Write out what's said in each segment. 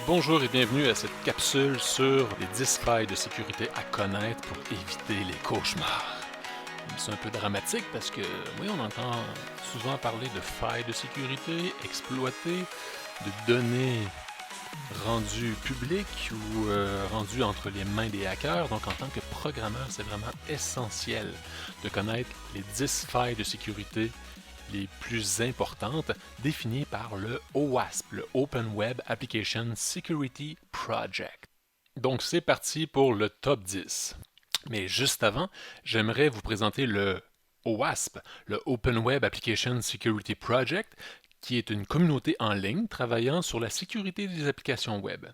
Bonjour et bienvenue à cette capsule sur les 10 failles de sécurité à connaître pour éviter les cauchemars. C'est un peu dramatique parce que, oui, on entend souvent parler de failles de sécurité exploitées, de données rendues publiques ou rendues entre les mains des hackers. Donc, en tant que programmeur, c'est vraiment essentiel de connaître les 10 failles de sécurité les plus importantes définies par le OWASP, le Open Web Application Security Project. Donc c'est parti pour le top 10. Mais juste avant, j'aimerais vous présenter le OWASP, le Open Web Application Security Project, qui est une communauté en ligne travaillant sur la sécurité des applications web.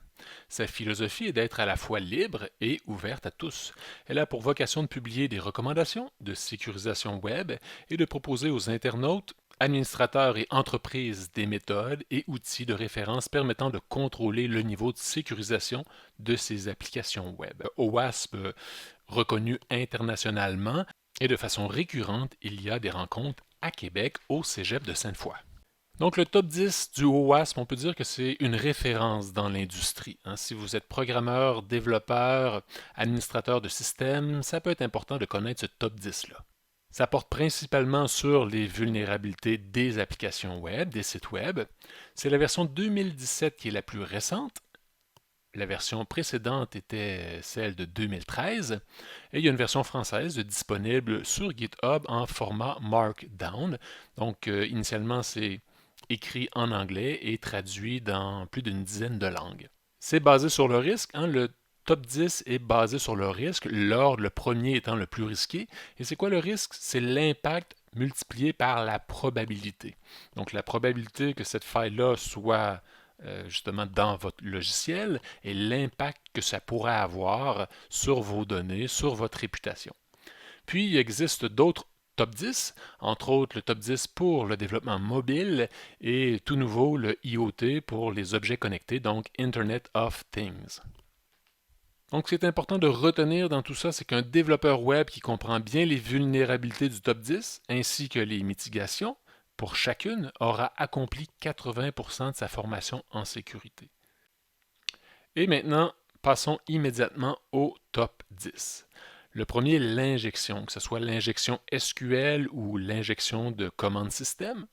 Sa philosophie est d'être à la fois libre et ouverte à tous. Elle a pour vocation de publier des recommandations de sécurisation web et de proposer aux internautes, administrateurs et entreprises des méthodes et outils de référence permettant de contrôler le niveau de sécurisation de ces applications web. OWASP reconnu internationalement et de façon récurrente, il y a des rencontres à Québec au Cégep de Sainte-Foy. Donc le top 10 du OWASP, on peut dire que c'est une référence dans l'industrie. Si vous êtes programmeur, développeur, administrateur de système, ça peut être important de connaître ce top 10-là. Ça porte principalement sur les vulnérabilités des applications web, des sites web. C'est la version 2017 qui est la plus récente. La version précédente était celle de 2013 et il y a une version française disponible sur GitHub en format Markdown. Donc initialement c'est écrit en anglais et traduit dans plus d'une dizaine de langues. C'est basé sur le risque. Le top 10 est basé sur le risque, l'ordre, le premier étant le plus risqué. Et c'est quoi le risque? C'est l'impact multiplié par la probabilité. Donc la probabilité que cette faille-là soit justement dans votre logiciel et l'impact que ça pourrait avoir sur vos données, sur votre réputation. Puis il existe d'autres top 10, entre autres le top 10 pour le développement mobile et tout nouveau le IoT pour les objets connectés, donc Internet of Things. Donc, ce qui est important de retenir dans tout ça, c'est qu'un développeur web qui comprend bien les vulnérabilités du top 10 ainsi que les mitigations pour chacune aura accompli 80% de sa formation en sécurité. Et maintenant, passons immédiatement au top 10. Le premier, l'injection, que ce soit l'injection SQL ou l'injection de commandes système.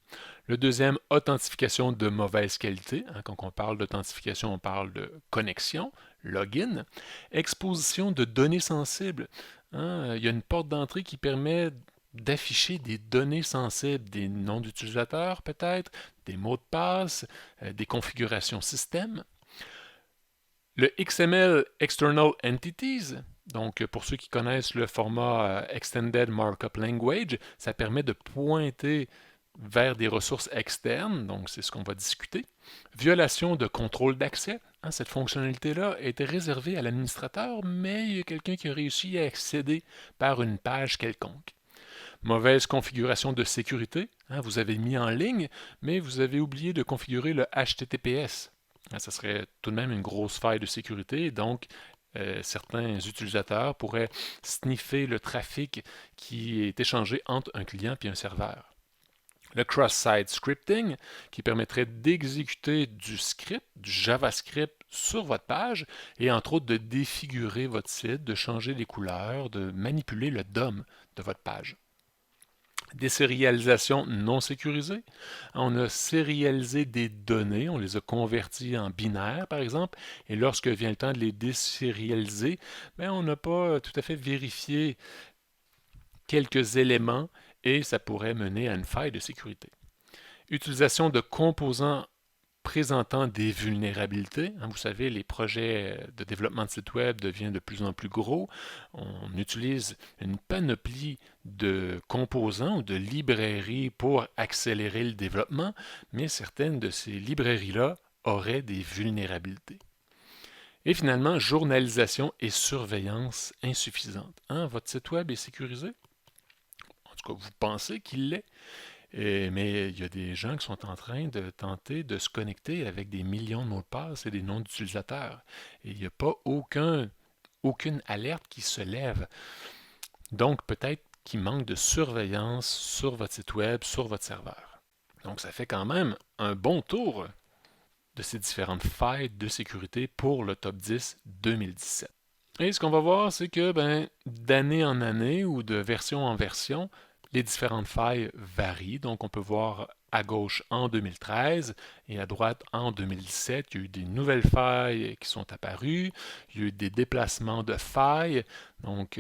Le deuxième, authentification de mauvaise qualité. Quand on parle d'authentification, on parle de connexion, login. Exposition de données sensibles. Il y a une porte d'entrée qui permet d'afficher des données sensibles, des noms d'utilisateurs peut-être, des mots de passe, des configurations système. Le XML External Entities, donc pour ceux qui connaissent le format Extended Markup Language, ça permet de pointer vers des ressources externes, donc c'est ce qu'on va discuter. Violation de contrôle d'accès, cette fonctionnalité-là était réservée à l'administrateur, mais il y a quelqu'un qui a réussi à accéder par une page quelconque. Mauvaise configuration de sécurité, vous avez mis en ligne, mais vous avez oublié de configurer le HTTPS. Ça serait tout de même une grosse faille de sécurité, donc certains utilisateurs pourraient sniffer le trafic qui est échangé entre un client et un serveur. Le cross-site scripting, qui permettrait d'exécuter du script, du JavaScript sur votre page, et entre autres de défigurer votre site, de changer les couleurs, de manipuler le DOM de votre page. Des sérialisations non sécurisées. On a sérialisé des données, on les a converties en binaires, par exemple, et lorsque vient le temps de les désérialiser, on n'a pas tout à fait vérifié quelques éléments et ça pourrait mener à une faille de sécurité. Utilisation de composants présentant des vulnérabilités. Vous savez, les projets de développement de sites web deviennent de plus en plus gros. On utilise une panoplie de composants ou de librairies pour accélérer le développement, mais certaines de ces librairies-là auraient des vulnérabilités. Et finalement, journalisation et surveillance insuffisante. Votre site web est sécurisé? En tout cas, vous pensez qu'il l'est. Mais il y a des gens qui sont en train de tenter de se connecter avec des millions de mots de passe et des noms d'utilisateurs. Et il n'y a pas aucune alerte qui se lève. Donc peut-être qu'il manque de surveillance sur votre site web, sur votre serveur. Donc ça fait quand même un bon tour de ces différentes failles de sécurité pour le top 10 2017. Et ce qu'on va voir, c'est que d'année en année ou de version en version, les différentes failles varient. Donc on peut voir à gauche en 2013 et à droite en 2017, il y a eu des nouvelles failles qui sont apparues, il y a eu des déplacements de failles. Donc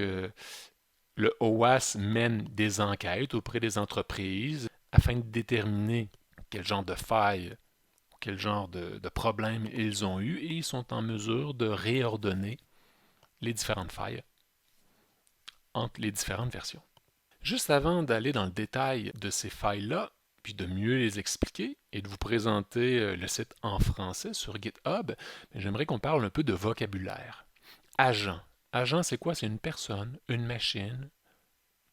le OWASP mène des enquêtes auprès des entreprises afin de déterminer quel genre de failles, quel genre de problèmes ils ont eu et ils sont en mesure de réordonner les différentes failles entre les différentes versions. Juste avant d'aller dans le détail de ces failles-là, puis de mieux les expliquer et de vous présenter le site en français sur GitHub, j'aimerais qu'on parle un peu de vocabulaire. Agent. Agent, c'est quoi? C'est une personne, une machine,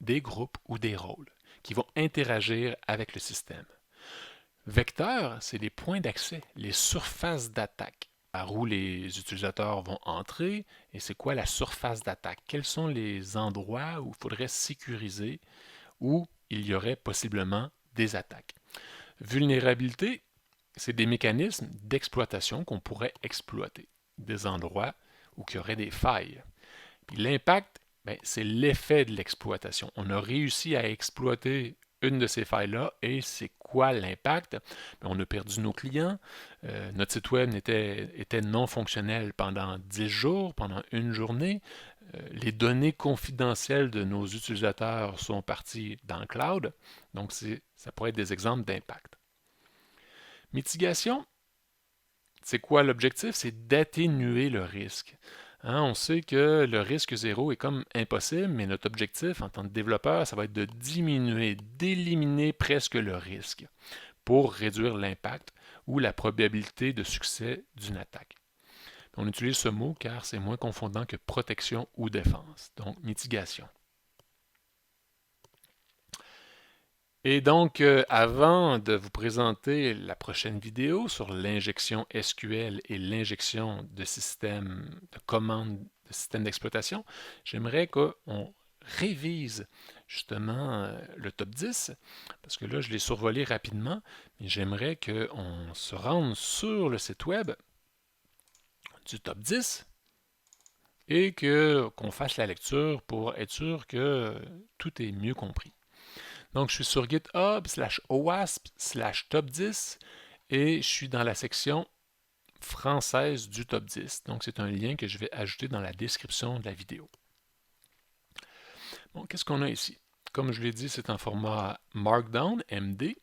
des groupes ou des rôles qui vont interagir avec le système. Vecteur, c'est les points d'accès, les surfaces d'attaque par où les utilisateurs vont entrer et c'est quoi la surface d'attaque. Quels sont les endroits où il faudrait sécuriser, où il y aurait possiblement des attaques. Vulnérabilité, c'est des mécanismes d'exploitation qu'on pourrait exploiter, des endroits où il y aurait des failles. Puis l'impact, c'est l'effet de l'exploitation. On a réussi à exploiter une de ces failles-là et c'est quoi l'impact? On a perdu nos clients, notre site web était non fonctionnel pendant 10 jours, pendant une journée, les données confidentielles de nos utilisateurs sont parties dans le cloud, donc ça pourrait être des exemples d'impact. Mitigation, c'est quoi l'objectif? C'est d'atténuer le risque. On sait que le risque zéro est comme impossible, mais notre objectif en tant que développeur, ça va être de diminuer, d'éliminer presque le risque pour réduire l'impact ou la probabilité de succès d'une attaque. On utilise ce mot car c'est moins confondant que protection ou défense, donc mitigation. Et donc, avant de vous présenter la prochaine vidéo sur l'injection SQL et l'injection de systèmes de commandes de systèmes d'exploitation, j'aimerais qu'on révise justement le top 10, parce que là, je l'ai survolé rapidement, mais j'aimerais qu'on se rende sur le site web du top 10 et qu'on fasse la lecture pour être sûr que tout est mieux compris. Donc, je suis sur GitHub /OWASP/top10 et je suis dans la section française du top 10. Donc, c'est un lien que je vais ajouter dans la description de la vidéo. Bon, qu'est-ce qu'on a ici? Comme je l'ai dit, c'est en format Markdown, MD,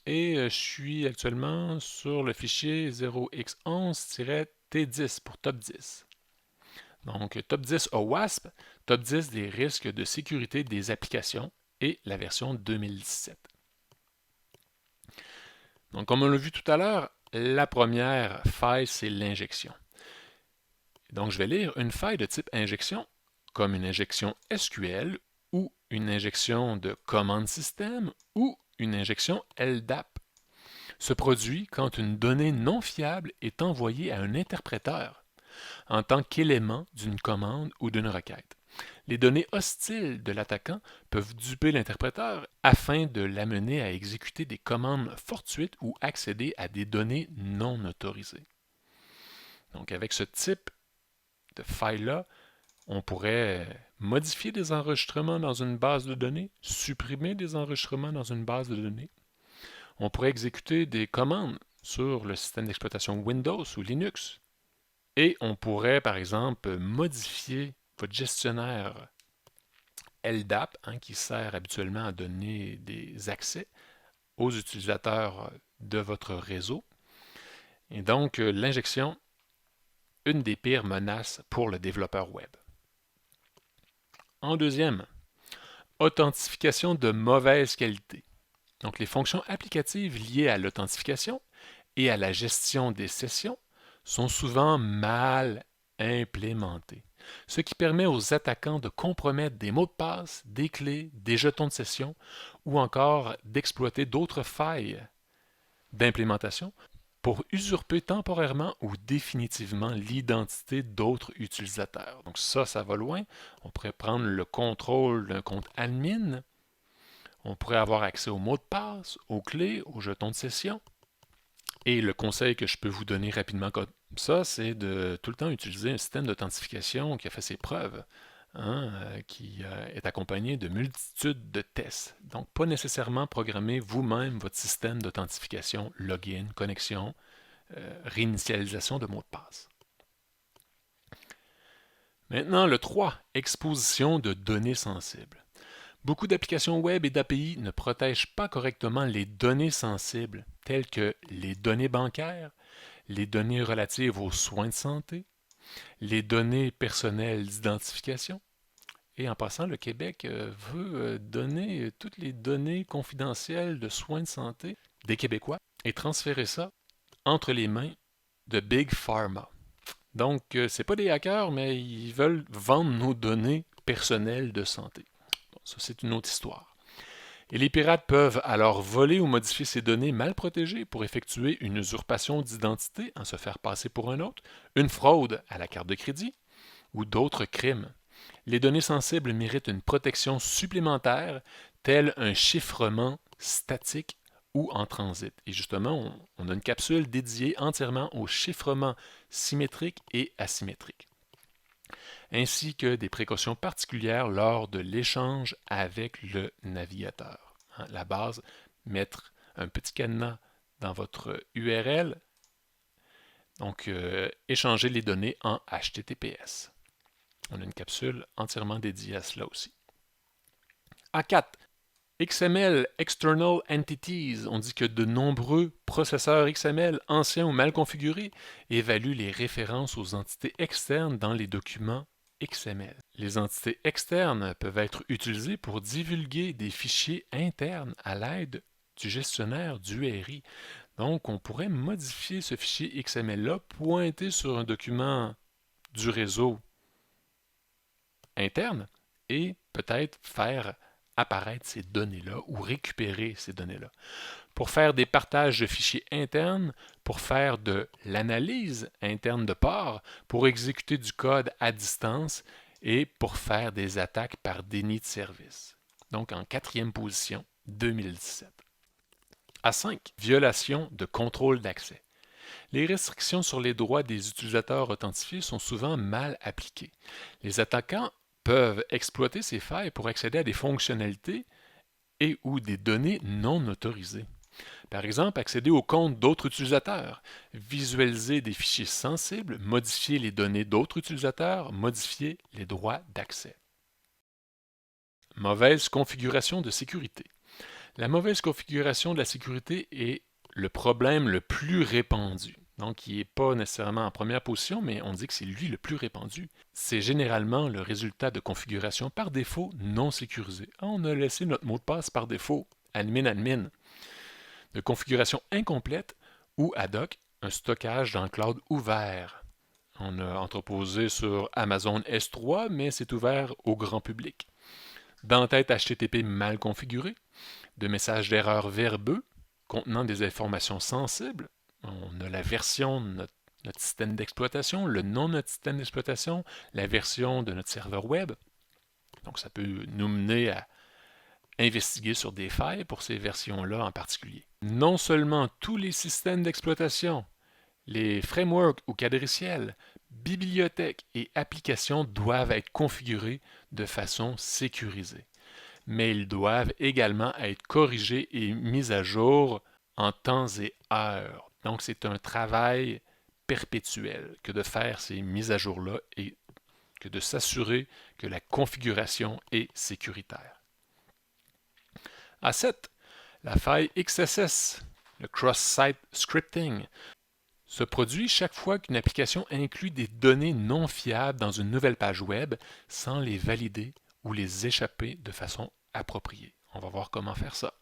et je suis actuellement sur le fichier 0x11-T10 pour top 10. Donc, top 10 OWASP, top 10 des risques de sécurité des applications et la version 2017. Donc, comme on l'a vu tout à l'heure, la première faille, c'est l'injection. Donc, je vais lire une faille de type injection, comme une injection SQL ou une injection de commande système ou une injection LDAP. Se produit quand une donnée non fiable est envoyée à un interpréteur en tant qu'élément d'une commande ou d'une requête. Les données hostiles de l'attaquant peuvent duper l'interpréteur afin de l'amener à exécuter des commandes fortuites ou accéder à des données non autorisées. Donc avec ce type de faille-là, on pourrait modifier des enregistrements dans une base de données, supprimer des enregistrements dans une base de données. On pourrait exécuter des commandes sur le système d'exploitation Windows ou Linux. Et on pourrait, par exemple, modifier votre gestionnaire LDAP, qui sert habituellement à donner des accès aux utilisateurs de votre réseau. Et donc, l'injection, une des pires menaces pour le développeur web. En deuxième, authentification de mauvaise qualité. Donc, les fonctions applicatives liées à l'authentification et à la gestion des sessions sont souvent mal implémentées, ce qui permet aux attaquants de compromettre des mots de passe, des clés, des jetons de session ou encore d'exploiter d'autres failles d'implémentation pour usurper temporairement ou définitivement l'identité d'autres utilisateurs. Donc ça va loin. On pourrait prendre le contrôle d'un compte admin. On pourrait avoir accès aux mots de passe, aux clés, aux jetons de session. Et le conseil que je peux vous donner rapidement comme ça, c'est de tout le temps utiliser un système d'authentification qui a fait ses preuves, hein, qui est accompagné de multitudes de tests. Donc, pas nécessairement programmer vous-même votre système d'authentification, login, connexion, réinitialisation de mots de passe. Maintenant, le 3, exposition de données sensibles. Beaucoup d'applications web et d'API ne protègent pas correctement les données sensibles, telles que les données bancaires, les données relatives aux soins de santé, les données personnelles d'identification. Et en passant, le Québec veut donner toutes les données confidentielles de soins de santé des Québécois et transférer ça entre les mains de Big Pharma. Donc, c'est pas des hackers, mais ils veulent vendre nos données personnelles de santé. Bon, ça, c'est une autre histoire. Et les pirates peuvent alors voler ou modifier ces données mal protégées pour effectuer une usurpation d'identité en se faire passer pour un autre, une fraude à la carte de crédit ou d'autres crimes. Les données sensibles méritent une protection supplémentaire, telle un chiffrement statique ou en transit. Et justement, on a une capsule dédiée entièrement au chiffrement symétrique et asymétrique, ainsi que des précautions particulières lors de l'échange avec le navigateur. La base, mettre un petit cadenas dans votre URL, donc échanger les données en HTTPS. On a une capsule entièrement dédiée à cela aussi. A4. XML External Entities. On dit que de nombreux processeurs XML anciens ou mal configurés évaluent les références aux entités externes dans les documents XML. Les entités externes peuvent être utilisées pour divulguer des fichiers internes à l'aide du gestionnaire d'URI. Donc, on pourrait modifier ce fichier XML-là, pointer sur un document du réseau interne et peut-être faire apparaître ces données-là ou récupérer ces données-là. Pour faire des partages de fichiers internes, pour faire de l'analyse interne de port, pour exécuter du code à distance et pour faire des attaques par déni de service. Donc en 4e position, 2017. A5. Violation de contrôle d'accès. Les restrictions sur les droits des utilisateurs authentifiés sont souvent mal appliquées. Les attaquants peuvent exploiter ces failles pour accéder à des fonctionnalités et ou des données non autorisées. Par exemple, accéder aux comptes d'autres utilisateurs, visualiser des fichiers sensibles, modifier les données d'autres utilisateurs, modifier les droits d'accès. Mauvaise configuration de sécurité. La mauvaise configuration de la sécurité est le problème le plus répandu. Donc, il n'est pas nécessairement en première position, mais on dit que c'est lui le plus répandu. C'est généralement le résultat de configuration par défaut non sécurisée. On a laissé notre mot de passe par défaut, admin, de configuration incomplète ou ad hoc, un stockage dans le cloud ouvert. On a entreposé sur Amazon S3, mais c'est ouvert au grand public. D'entête HTTP mal configuré, de messages d'erreur verbeux contenant des informations sensibles. On a la version de notre système d'exploitation, le nom de notre système d'exploitation, la version de notre serveur web. Donc, ça peut nous mener à investiguer sur des failles pour ces versions-là en particulier. Non seulement tous les systèmes d'exploitation, les frameworks ou quadriciels, bibliothèques et applications doivent être configurés de façon sécurisée, mais ils doivent également être corrigés et mis à jour en temps et heure. Donc, c'est un travail perpétuel que de faire ces mises à jour-là et que de s'assurer que la configuration est sécuritaire. A7. La faille XSS, le cross-site scripting, se produit chaque fois qu'une application inclut des données non fiables dans une nouvelle page web sans les valider ou les échapper de façon appropriée. On va voir comment faire ça.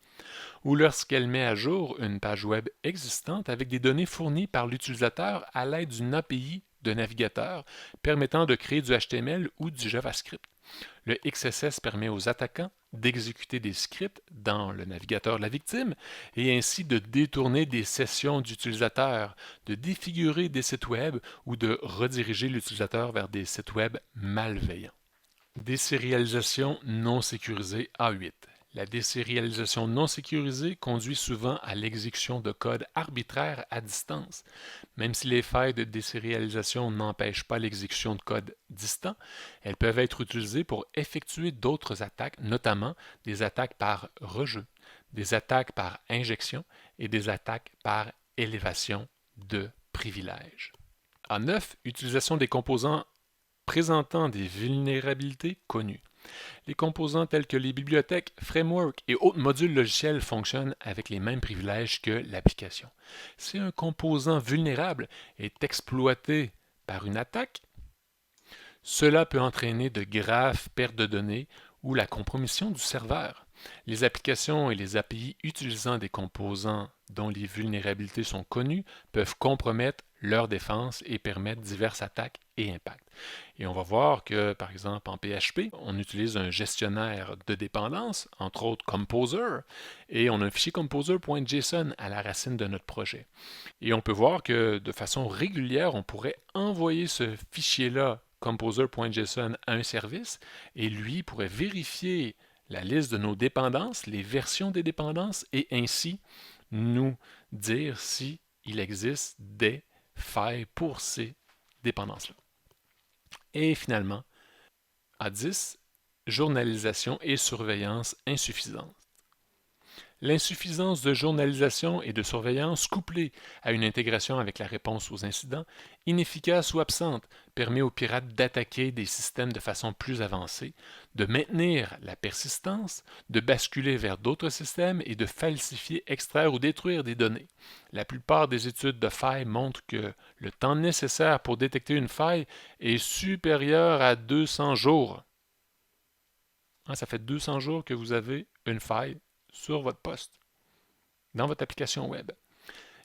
Ou lorsqu'elle met à jour une page web existante avec des données fournies par l'utilisateur à l'aide d'une API de navigateur permettant de créer du HTML ou du JavaScript. Le XSS permet aux attaquants d'exécuter des scripts dans le navigateur de la victime et ainsi de détourner des sessions d'utilisateurs, de défigurer des sites web ou de rediriger l'utilisateur vers des sites web malveillants. Désérialisation non sécurisée A8. La désérialisation non sécurisée conduit souvent à l'exécution de codes arbitraires à distance. Même si les failles de désérialisation n'empêchent pas l'exécution de codes distants, elles peuvent être utilisées pour effectuer d'autres attaques, notamment des attaques par rejeu, des attaques par injection et des attaques par élévation de privilèges. En 9, utilisation des composants présentant des vulnérabilités connues. Les composants tels que les bibliothèques, frameworks et autres modules logiciels fonctionnent avec les mêmes privilèges que l'application. Si un composant vulnérable est exploité par une attaque, cela peut entraîner de graves pertes de données ou la compromission du serveur. Les applications et les API utilisant des composants dont les vulnérabilités sont connues peuvent compromettre leur défense et permettre diverses attaques et impacts. Et on va voir que, par exemple, en PHP, on utilise un gestionnaire de dépendance, entre autres Composer, et on a un fichier composer.json à la racine de notre projet. Et on peut voir que de façon régulière, on pourrait envoyer ce fichier-là, composer.json, à un service, et lui pourrait vérifier la liste de nos dépendances, les versions des dépendances, et ainsi nous dire s'il existe des failles pour ces dépendances-là. Et finalement, à 10, journalisation et surveillance insuffisante. L'insuffisance de journalisation et de surveillance couplée à une intégration avec la réponse aux incidents, inefficace ou absente, permet aux pirates d'attaquer des systèmes de façon plus avancée, de maintenir la persistance, de basculer vers d'autres systèmes et de falsifier, extraire ou détruire des données. La plupart des études de failles montrent que le temps nécessaire pour détecter une faille est supérieur à 200 jours. Ça fait 200 jours que vous avez une faille sur votre poste, dans votre application web.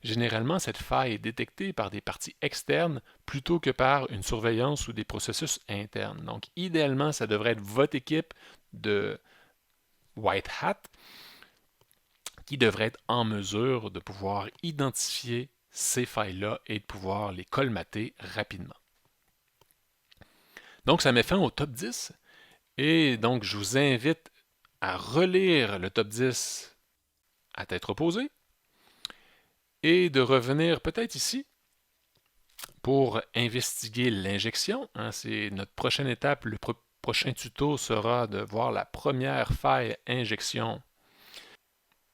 Généralement, cette faille est détectée par des parties externes plutôt que par une surveillance ou des processus internes. Donc, idéalement, ça devrait être votre équipe de White Hat qui devrait être en mesure de pouvoir identifier ces failles-là et de pouvoir les colmater rapidement. Donc, ça met fin au top 10. Et donc, je vous invite à relire le top 10 à tête reposée et de revenir peut-être ici pour investiguer l'injection. C'est notre prochaine étape. Le prochain tuto sera de voir la première faille injection.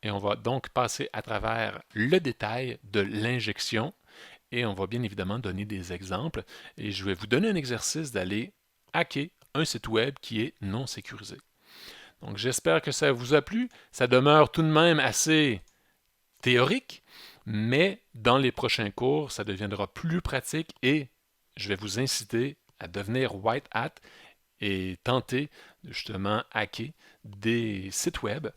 Et on va donc passer à travers le détail de l'injection et on va bien évidemment donner des exemples. Et je vais vous donner un exercice d'aller hacker un site web qui est non sécurisé. Donc j'espère que ça vous a plu. Ça demeure tout de même assez théorique, mais dans les prochains cours, ça deviendra plus pratique et je vais vous inciter à devenir White Hat et tenter de justement hacker des sites web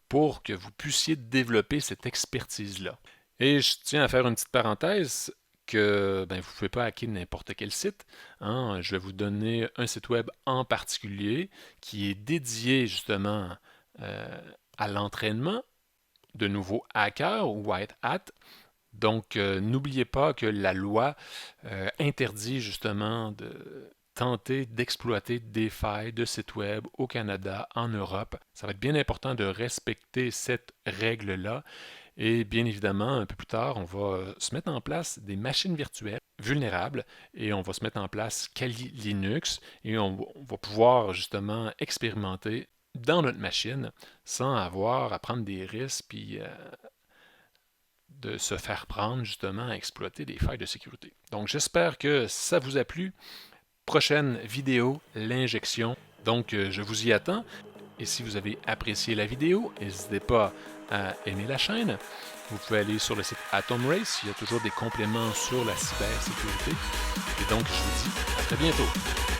pour que vous puissiez développer cette expertise-là. Et je tiens à faire une petite parenthèse que vous ne pouvez pas hacker n'importe quel site. Je vais vous donner un site web en particulier qui est dédié justement à l'entraînement de nouveaux hackers ou White Hat. Donc, n'oubliez pas que la loi interdit justement de tenter d'exploiter des failles de sites web au Canada, en Europe. Ça va être bien important de respecter cette règle-là. Et bien évidemment, un peu plus tard, on va se mettre en place des machines virtuelles vulnérables et on va se mettre en place Kali Linux et on va pouvoir justement expérimenter dans notre machine sans avoir à prendre des risques puis de se faire prendre justement à exploiter des failles de sécurité. Donc j'espère que ça vous a plu. Prochaine vidéo, l'injection. Donc je vous y attends. Et si vous avez apprécié la vidéo, n'hésitez pas à aimer la chaîne. Vous pouvez aller sur le site Atom Race, il y a toujours des compléments sur la cybersécurité. Et donc, je vous dis à très bientôt.